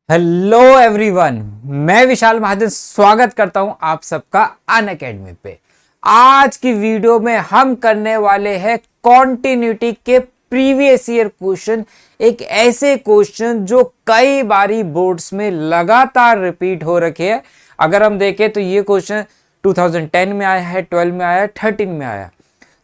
Hello everyone, मैं विशाल महाजन स्वागत करता हूं आप सबका अनअकैडमी पे। आज की वीडियो में हम करने वाले हैं कॉन्टिन्यूटी के प्रीवियस ईयर क्वेश्चन। एक ऐसे क्वेश्चन जो कई बारी बोर्ड्स में लगातार रिपीट हो रखे हैं। अगर हम देखें तो ये क्वेश्चन 2010 में आया है, 12 में आया है, 13 में आया,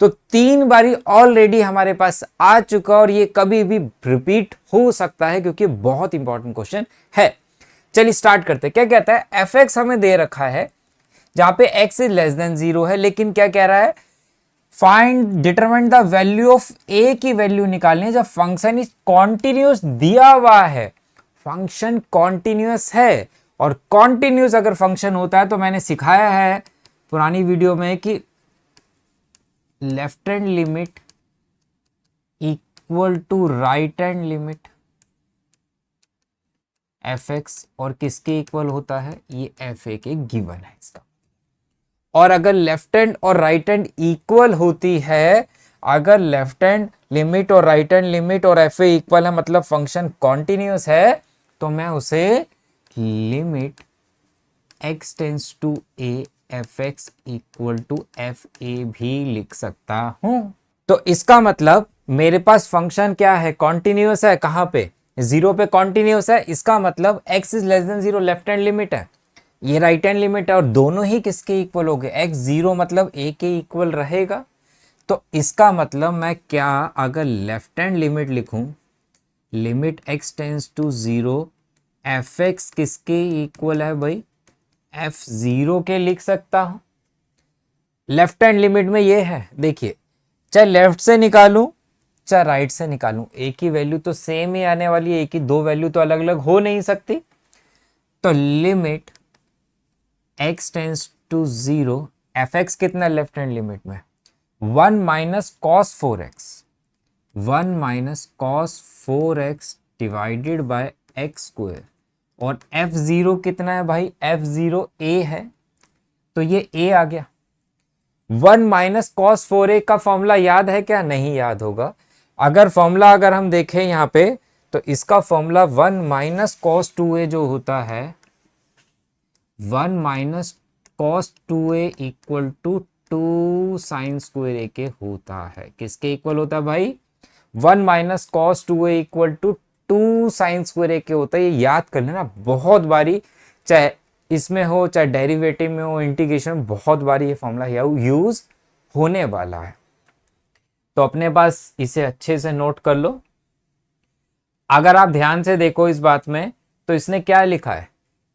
तो 3 बारी ऑलरेडी हमारे पास आ चुका और ये कभी भी रिपीट हो सकता है क्योंकि बहुत इंपॉर्टेंट क्वेश्चन है। चलिए स्टार्ट करते हैं। क्या कहता है, एफ एक्स हमें दे रखा है जहां पे एक्स इज लेस देन 0 है, लेकिन क्या कह रहा है, find determine the value of A की वैल्यू निकालनी है जब फंक्शन इज कॉन्टिन्यूस दिया हुआ है। फंक्शन कॉन्टिन्यूस है और कॉन्टिन्यूस अगर फंक्शन होता है तो मैंने सिखाया है पुरानी वीडियो में कि left hand limit equal to right hand limit f x, और किसके इक्वल होता है, ये एफ ए के गिवन है इसका। और अगर लेफ्ट हैंड और राइट हैंड इक्वल होती है, अगर लेफ्ट हैंड लिमिट और राइट हैंड लिमिट और एफ ए इक्वल है, मतलब फंक्शन कॉन्टिन्यूस है, तो मैं उसे limit x tends to a f x equal to f a भी लिख सकता हूं। तो इसका मतलब मेरे पास फंक्शन क्या है, कॉन्टिन्यूस है। कहां पे, 0 पे कॉन्टिन्यूस है। इसका मतलब x is less than 0 left hand limit है, ये राइट हैंड लिमिट है, और दोनों ही किसके इक्वल हो गए, x 0 मतलब a के इक्वल रहेगा। तो इसका मतलब मैं क्या, अगर लेफ्ट हैंड लिमिट लिखूं, limit x tends to 0 f x किसके इक्वल है भाई, f0 के लिख सकता हूं। लेफ्ट हैंड लिमिट में ये है, देखिए, चाहे लेफ्ट से निकालूं चाहे राइट से निकालूं, एक ही वैल्यू तो सेम ही आने वाली है, एक ही दो वैल्यू तो अलग अलग हो नहीं सकती। तो limit x tends to 0 f x कितना लेफ्ट हैंड लिमिट में, 1 minus cos 4x, 1 minus cos 4x divided by x square, और f0 कितना है भाई, f0 a है, तो ये a आ गया। 1 माइनस कॉस 4a का फॉर्मूला याद है क्या, नहीं याद होगा। अगर फॉर्मूला अगर हम देखें यहां पे, तो इसका फॉर्मूला 1 माइनस कॉस 2a जो होता है, 1 minus cos 2a equal to 2 sine square a के होता है। किसके इक्वल होता है भाई, 1 minus cos 2a equal to 2 sine square a के होता है। ये याद कर लेना, बहुत बारी, चाहे इसमें हो चाहे डेरिवेटिव में हो, इंटीग्रेशन, बहुत बारी ये फॉर्मूला यूज होने वाला है। तो अपने पास इसे अच्छे से नोट कर लो। अगर आप ध्यान से देखो इस बात में, तो इसने क्या लिखा है,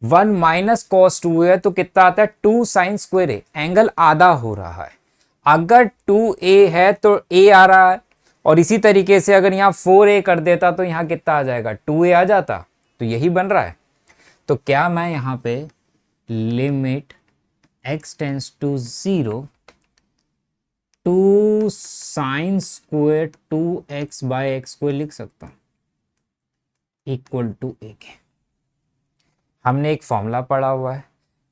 1 माइनस कॉस 2 है तो कितना आता है, 2 साइन स्क्वायर ए, एंगल आधा हो रहा है। अगर 2a है तो a आ रहा है, और इसी तरीके से अगर यहाँ 4a कर देता तो यहाँ कितना आ जाएगा, 2a आ जाता, तो यही बन रहा है। तो क्या मैं यहाँ पे limit x tends to 0 2 sine square 2x by x square लिख सकता हूं, इक्वल टू a के। हमने एक फॉर्मूला पढ़ा हुआ है,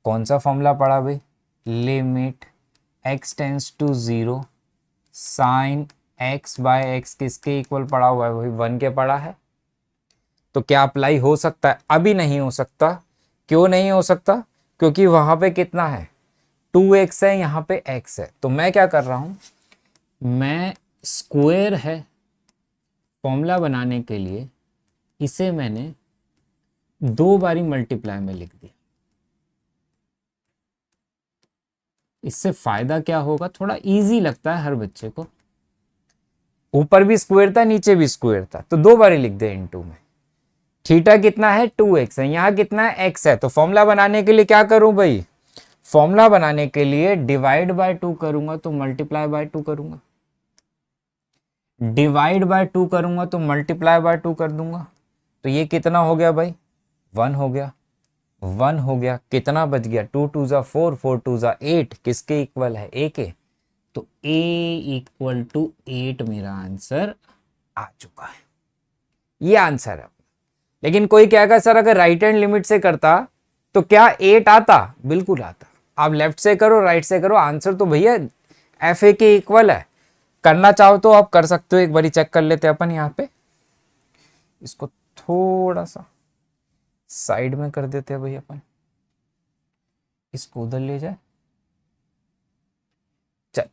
कौन सा फॉर्मूला पढ़ा भाई, limit x tends to 0 sine x by x किसके इक्वल पढ़ा हुआ है भाई, 1 के पढ़ा है। तो क्या अप्लाई हो सकता है, अभी नहीं हो सकता। क्यों नहीं हो सकता, क्योंकि वहां पे कितना है, 2x है, यहाँ पे x है। तो मैं क्या कर रहा हूं, मैं स्क्वायर है फॉर्मूला बनाने के लिए इसे मैंने 2 बारी मल्टीप्लाई में लिख दिया। इससे फायदा क्या होगा, थोड़ा इजी लगता है हर बच्चे को, ऊपर भी स्क्वायर था नीचे भी स्क्वायर था, तो 2 बारी लिख दे इनटू में। थीटा कितना है, 2x है, यहाँ कितना है, x है। तो फॉर्मूला बनाने के लिए क्या करूं भाई, फॉर्मूला बनाने के लिए डिवाइड बाय 2 करूंगा तो मल्टीप्लाई बाय 2 करूंगा, डिवाइड बाय 2 करूंगा तो मल्टीप्लाई बाय 2 कर दूंगा। तो ये कितना हो गया भाई, 1 हो गया, 1 हो गया, कितना बच गया, 2 2 जा 4, 4 2 जा 8, किसके इक्वल है, a के। तो a इक्वल टू 8 मेरा आंसर आ चुका है, ये आंसर है। लेकिन कोई कहेगा सर अगर राइट हैंड लिमिट से करता तो क्या 8 आता, बिल्कुल आता। आप लेफ्ट से करो राइट से करो, आंसर तो भैया एफ ए के इक्वल है। करना चाहो तो आप कर सकते हो, एक बारी चेक कर लेते हैं अपन यहाँ पे, इसको थोड़ा सा साइड में कर देते हैं भाई अपन, इसको उधर ले जाए। चल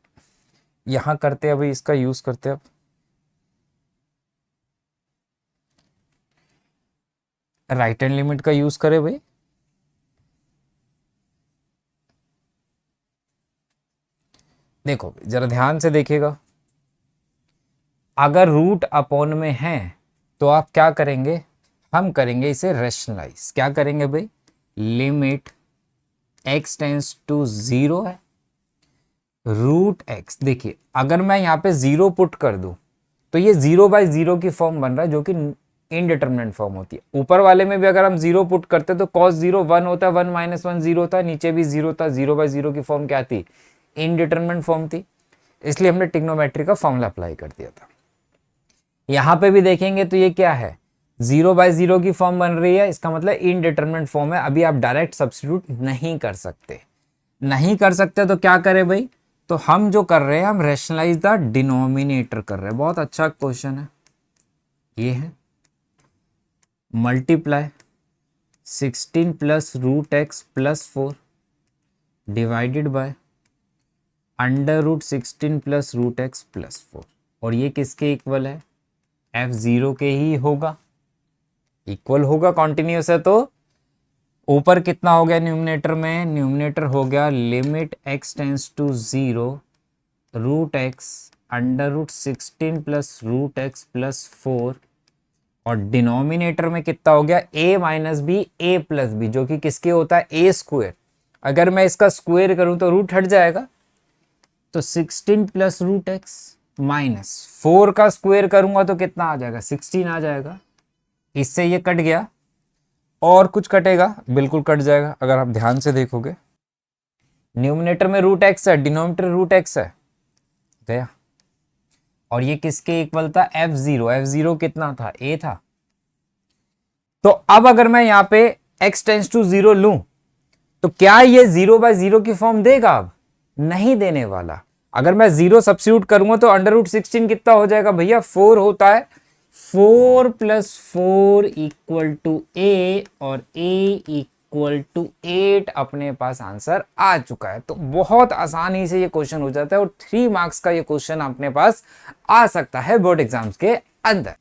यहां करते हैं भाई, इसका यूज करते हैं अब। राइट हैंड लिमिट का यूज करें भाई। देखो जरा ध्यान से देखिएगा, अगर रूट अपॉन में है तो आप क्या करेंगे, हम करेंगे इसे रेशनलाइज। क्या करेंगे भाई, लिमिट x टेंस टू 0 है, रूट x। देखिए अगर मैं यहाँ पे 0 पुट कर दूं तो ये 0/0 की फॉर्म बन रहा है, जो कि इनडिटरमिनेंट फॉर्म होती है। ऊपर वाले में भी अगर हम 0 पुट करते तो cos 0 1 होता है, 1 - 1 0 था, नीचे भी 0 था। 0/0 की फॉर्म क्या थी, इनडिटरमिनेंट फॉर्म थी, इसलिए हमने ट्रिग्नोमेट्री का फॉर्मूला अप्लाई कर दिया था। यहां पे भी देखेंगे तो ये क्या है, 0/0 की फॉर्म बन रही है, इसका मतलब इनडिटरमिनेंट फॉर्म है। अभी आप डायरेक्ट सब्स्टिट्यूट नहीं कर सकते, नहीं कर सकते तो क्या करें भाई, तो हम जो कर रहे हैं, हम रेशनलाइज द डिनोमिनेटर कर रहे हैं। बहुत अच्छा क्वेश्चन है ये, है multiply 16 plus root x plus 4 divided by under root 16 plus root x plus 4, और ये किसके इक्वल है, f0 के ही होगा, इक्वल होगा, कॉन्टिन्यूस है। तो ऊपर कितना हो गया न्यूमरेटर में, न्यूमरेटर हो गया limit x tends to 0 root x under root 16 plus root x plus 4, और डिनोमिनेटर में कितना हो गया, a minus b a plus b, जो कि किसके होता है, a स्क्वायर। अगर मैं इसका स्क्वायर करूं तो रूट हट जाएगा, तो 16 प्लस रूट एक्स माइनस 4 का स्क्वायर करूंगा तो कितना आ जाएगा, 16 आ जाएगा। इससे ये कट गया, और कुछ कटेगा, बिल्कुल कट जाएगा अगर आप ध्यान से देखोगे। न्यूमिनेटर में रूट एक्स है, डिनोमिनेटर रूट एक्स है, गया। और ये किसके इक्वल था, f0। f0 कितना था, a था। तो अब अगर मैं यहां पे x टेंस टू 0 लूं तो क्या ये 0/0 की फॉर्म देगा, अब नहीं देने वाला। अगर मैं 0 सब्स्टिट्यूट करूंगा तो अंडर रूट 16 कितना हो जाएगा भैया, 4 होता है। 4 + 4 = a, और a = 8 अपने पास आंसर आ चुका है। तो बहुत आसानी से ये क्वेश्चन हो जाता है, और 3 मार्क्स का ये क्वेश्चन अपने पास आ सकता है बोर्ड एग्जाम्स के अंदर।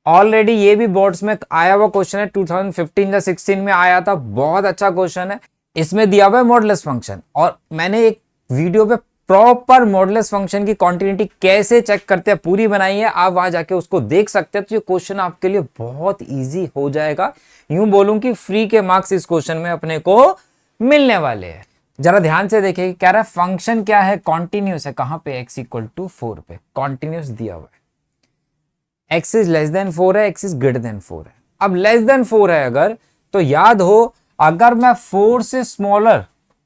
ऑलरेडी ये भी बोर्ड्स में आया हुआ क्वेश्चन है, 2015 या 16 में आया था, बहुत अच्छा क्वेश्चन है। इसमें दिया हुआ है मॉडुलस फंक्शन, और मैंने एक वीडियो पे प्रॉपर मॉडुलस फंक्शन की कॉन्टिन्यूटी कैसे चेक करते हैं पूरी बनाई है, आप वहां जाके उसको देख सकते हैं। तो ये क्वेश्चन आपके लिए बहुत इजी हो जाएगा, यूं बोलूं कि फ्री के मार्क्स इस क्वेश्चन में अपने को मिलने वाले हैं। जरा ध्यान से देखिए, कह रहा है फंक्शन क्या है, कॉन्टिन्यूस है। कहां पे, x = 4 पे कॉन्टिन्यूस दिया हुआ है। x इज लेस देन 4 है, x इज ग्रेटर देन 4 है। अब लेस देन 4 है अगर, तो याद हो, अगर मैं 4 से स्मॉलर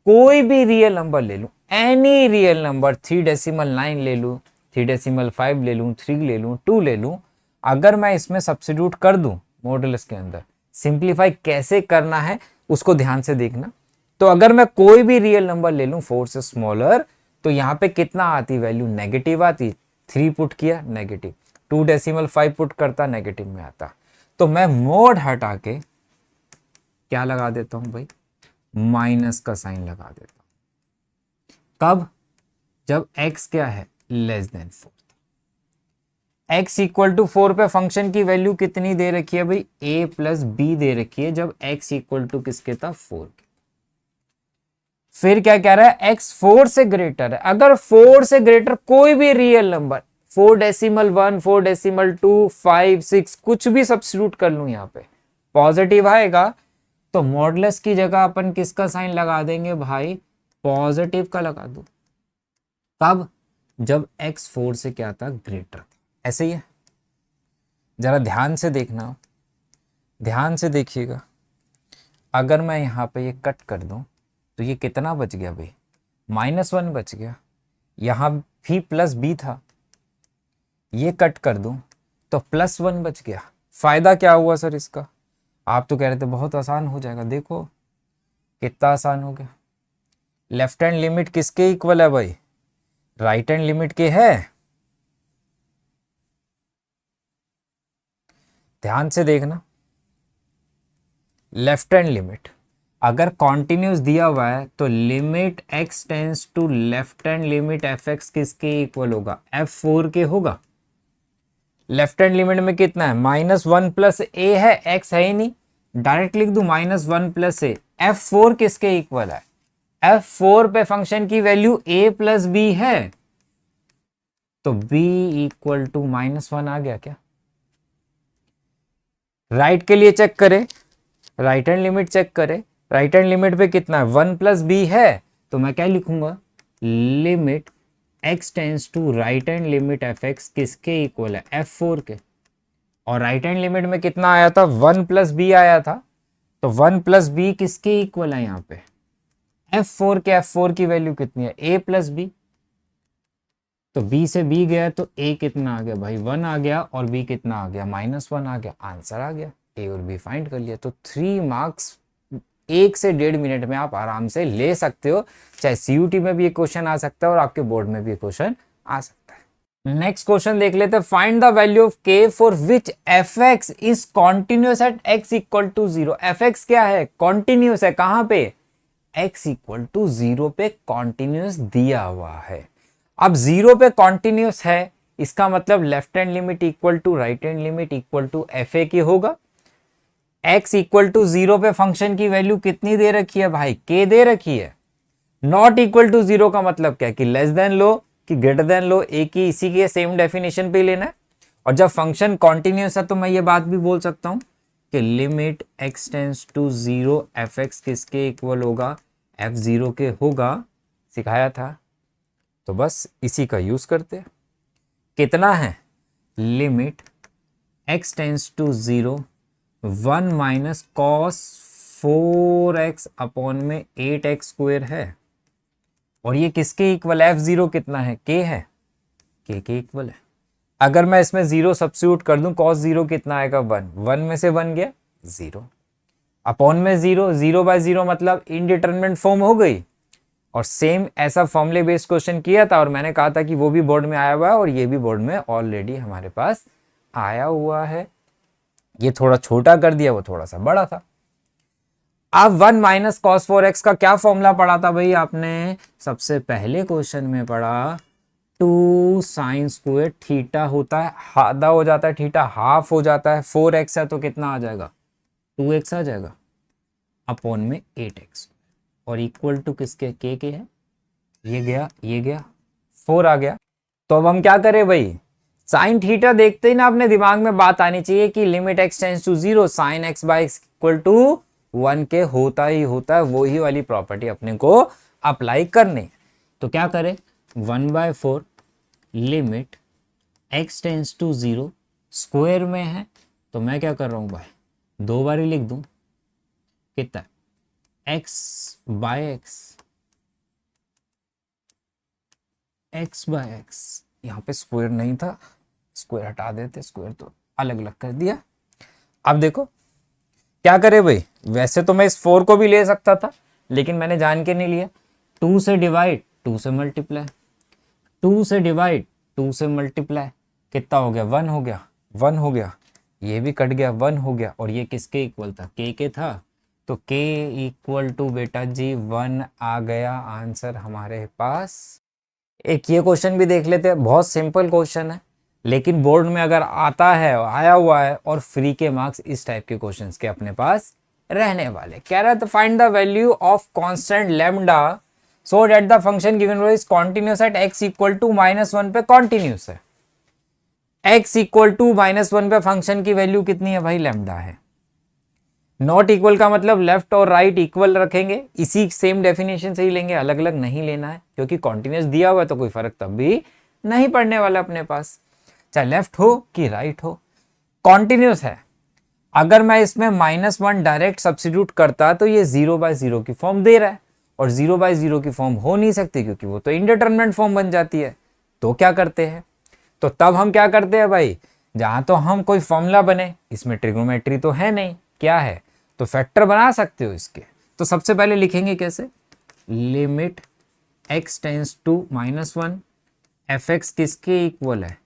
कोई भी रियल नंबर ले लूं, एनी रियल नंबर, 3.9 ले लूं, 3.5 ले लूं, 3 ले लूं, 2 ले लूं, अगर मैं इसमें सब्स्टिट्यूट कर दूं मॉडुलस के अंदर, सिंप्लीफाई कैसे करना है उसको ध्यान से देखना। तो अगर मैं कोई भी रियल नंबर ले लूं 4 से स्मॉलर, तो यहां पे कितना आती वैल्यू, नेगेटिव आती। 3 पुट किया नेगेटिव, 2.5 पुट करता नेगेटिव में आता। तो मैं मोड हटा के क्या लगा देता हूं भाई, माइनस का साइन लगा देता हूं। कब, जब x क्या है, लेस देन 4। x = 4 पे फंक्शन की वैल्यू कितनी दे रखी है भाई, a + b दे रखी है, जब x = किसके था, 4 के। फिर क्या कह रहा है, x 4 से ग्रेटर है। अगर 4 से ग्रेटर कोई भी रियल नंबर, 4.1, 4.2, 5, 6 कुछ भी सब्स्टिट्यूट कर लूं, यहां पे पॉजिटिव आएगा, तो मॉडुलस की जगह अपन किसका साइन लगा देंगे भाई, पॉजिटिव का लगा दो। कब, जब x 4 से क्या था, ग्रेटर। ऐसे ही है, जरा ध्यान से देखना, ध्यान से देखिएगा। अगर मैं यहां पे ये कट कर दूं तो ये कितना बच गया भाई, -1 बच गया। यहां भी +b था, ये कट कर दूं तो +1 बच गया। फायदा क्या हुआ सर इसका, आप तो कह रहे थे बहुत आसान हो जाएगा, देखो कितना आसान हो गया। लेफ्ट हैंड लिमिट किसके इक्वल है भाई, राइट हैंड लिमिट के है। ध्यान से देखना, लेफ्ट हैंड लिमिट अगर कॉन्टिन्यूस दिया हुआ है तो limit x tends to left hand limit f x किसके इक्वल होगा, f4 के होगा। लेफ्ट हैंड लिमिट में कितना है, -1 प्लस ए है, x है ही नहीं, डायरेक्ट लिख दू -1 प्लस ए। f4 किसके इक्वल है, f4 पे फंक्शन की वैल्यू a प्लस बी है, तो b इक्वल टू -1 आ गया क्या। राइट के लिए चेक करें, राइट हैंड लिमिट चेक करें, राइट हैंड लिमिट पे कितना है 1 प्लस बी है, तो मैं क्या लिखूंगा, limit x tends to right hand limit f x किसके इक्वल है, f4 के। और राइट हैंड लिमिट में कितना आया था, 1 प्लस बी आया था, तो 1 प्लस बी किसके इक्वल है यहाँ पे, f4 के। f4 की वैल्यू कितनी है, a प्लस बी, तो b से b गया तो a कितना आ गया भाई 1 आ गया, और b कितना आ गया -1 आ गया, आंसर आ गया, a और b फाइंड कर लिया। तो 3 मार्क्स 1 से 1.5 मिनट में आप आराम से ले सकते हो, चाहे CUT में भी ये क्वेश्चन आ सकता है और आपके बोर्ड में भी क्वेश्चन आ सकता है। नेक्स्ट क्वेश्चन देख लेते हैं, find the value of k for which f x is continuous at x equal to 0। F x क्या है, कॉन्टिन्यूस है, कहां पे, x इक्वल टू 0 पे कॉन्टिन्यूस दिया हुआ है। अब 0 पे कॉन्टिन्यूस है, इसका मतलब left hand limit equal to right hand limit equal to f a की होगा। x इक्वल टू 0 पे फंक्शन की वैल्यू कितनी दे रखी है भाई, k दे रखी है। नॉट इक्वल टू 0 का मतलब क्या, कि लेस देन लो कि ग्रेटर देन लो, एक ही इसी के सेम डेफिनेशन पे लेना है। और जब फंक्शन कॉन्टिन्यूस है तो मैं ये बात भी बोल सकता हूं कि limit x tends to 0 f x किसके इक्वल होगा, f0 के होगा, सिखाया था, तो बस इसी का यूज करते हैं। कितना है, limit x tends to 0 1 minus cos 4x upon में 8x स्क्वायर है, और ये किसके इक्वल, f0 कितना है, k है, k के इक्वल है। अगर मैं इसमें 0 सब्स्टिट्यूट कर दूं, cos 0 कितना आएगा 1, 1 में से 1 गया 0, अपॉन में 0, 0 बाय 0 मतलब इनडिटरमिनेट फॉर्म हो गई। और सेम ऐसा फॉर्मूले बेस्ड क्वेश्चन किया था और मैंने कहा था कि वो भी बोर्ड में आया हुआ है और ये भी बोर्ड में ऑलरेडी हमारे पास आया हुआ है। ये थोड़ा छोटा कर दिया, वो थोड़ा सा बड़ा था। अब 1 माइनस कॉस 4x का क्या फॉर्मूला पढ़ा था भाई आपने, सबसे पहले क्वेश्चन में पढ़ा 2 साइन स्क्वायर थीटा होता है, आधा हो जाता है थीटा, हाफ हो जाता है, 4x है तो कितना आ जाएगा 2x आ जाएगा, अपॉन में 8x, और इक्वल टू किसके, के है, ये गया 4 आ गया। तो अब हम क्या करें भाई, साइन थीटा देखते ही ना अपने दिमाग में बात आनी चाहिए कि limit x tends to 0 sine x by x equal to 1 के होता ही होता है, वही वाली प्रॉपर्टी अपने को अप्लाई करनी। तो क्या करें, 1/4 limit x tends to 0 square में है, तो मैं क्या कर रहा हूं भाई, 2 बार ही लिख दूं, कितना x बाय x, यहां पे स्क्वायर नहीं था, स्क्वायर हटा देते, स्क्वायर तो अलग अलग कर दिया। अब देखो क्या करे भाई, वैसे तो मैं इस 4 को भी ले सकता था, लेकिन मैंने जान के नहीं लिया। 2 से डिवाइड 2 से मल्टीप्लाई, 2 से डिवाइड 2 से मल्टीप्लाई, कितना हो गया 1 हो गया, 1 हो गया, ये भी कट गया 1 हो गया, और ये किसके इक्वल था, k के था, तो k इक्वल टू बेटा जी 1 आ गया आंसर हमारे पास। एक ये क्वेश्चन भी देख लेते हैं, बहुत सिंपल क्वेश्चन है, लेकिन बोर्ड में अगर आता है, आया हुआ है, और फ्री के मार्क्स इस टाइप के क्वेश्चंस के अपने पास रहने वाले। कह रहा है find the value of constant lambda so that the function given is continuous at x equal to -1 पे कॉन्टिन्यूस है। x इक्वल टू -1 पे फंक्शन की वैल्यू कितनी है भाई, लैम्डा है। नॉट इक्वल का मतलब लेफ्ट और राइट इक्वल रखेंगे, इसी सेम डेफिनेशन से ही लेंगे, अलग अलग नहीं लेना है, क्योंकि कॉन्टिन्यूस दिया हुआ है तो कोई फर्क तब भी नहीं पड़ने वाला अपने पास, चाहे लेफ्ट हो कि राइट हो। कॉन्टिन्यूस है, अगर मैं इसमें -1 डायरेक्ट सब्स्टिट्यूट करता तो ये 0/0 की फॉर्म दे रहा है, और 0/0 की फॉर्म हो नहीं सकती क्योंकि वो तो इंडिटरमिनेट फॉर्म बन जाती है। तो क्या करते हैं, तो तब हम क्या करते हैं भाई, जहां तो हम कोई फॉर्मूला बने, इसमें ट्रिग्नोमेट्री तो है नहीं, क्या है, तो फैक्टर बना सकते हो इसके। तो सबसे पहले लिखेंगे कैसे, limit x tends to -1 f x किसके इक्वल है,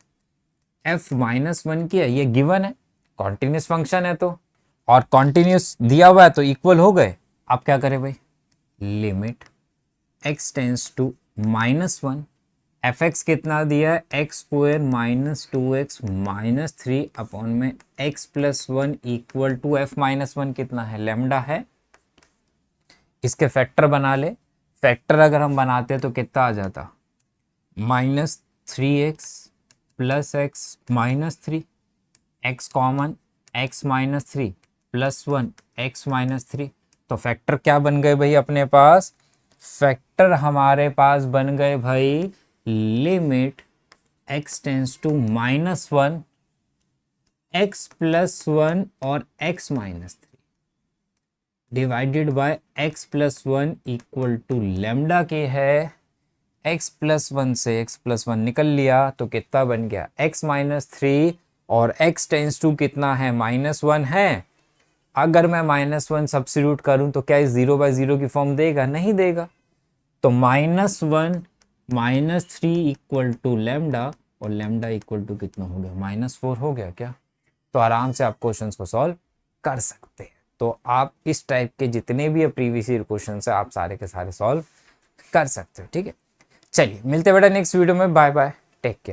f -1 की है, ये गिवन है, कॉन्टिन्यूस फंक्शन है तो, और कॉन्टिन्यूस दिया हुआ है तो इक्वल हो गए। आप क्या करें भाई, limit x tends to -1, f x कितना दिया है, x square minus 2x minus 3 upon में x plus 1 equal to f minus 1 कितना है, लेमडा है। इसके फैक्टर बना ले, फैक्टर अगर हम बनाते तो कितना आ जाता, -3x plus x minus 3, x common x minus 3 plus 1 x minus 3। तो फैक्टर क्या बन गए भाई अपने पास, फैक्टर हमारे पास बन गए भाई limit x tends to -1 x plus 1 और x minus 3 divided by x plus 1 equal to lambda के है। x प्लस 1 से x प्लस 1 निकल लिया तो कितना बन गया, x माइनस 3 और x टेंस टू कितना है, -1 है। अगर मैं -1 सब्स्टिट्यूट करूं तो क्या इस 0/0 की फॉर्म देगा, नहीं देगा। तो -1 -3 इक्वल टू लेमडा, और लेमडा इक्वल टू कितना हो गया, -4 हो गया क्या। तो आराम से आप क्वेश्चंस को सॉल्व कर सकते हैं। तो आप इस टाइप के जितने भी प्रीवियस ईयर क्वेश्चन है आप सारे के सारे सॉल्व कर सकते हो। ठीक है, चलिए मिलते हैं बेटा नेक्स्ट वीडियो में। Bye bye, take care.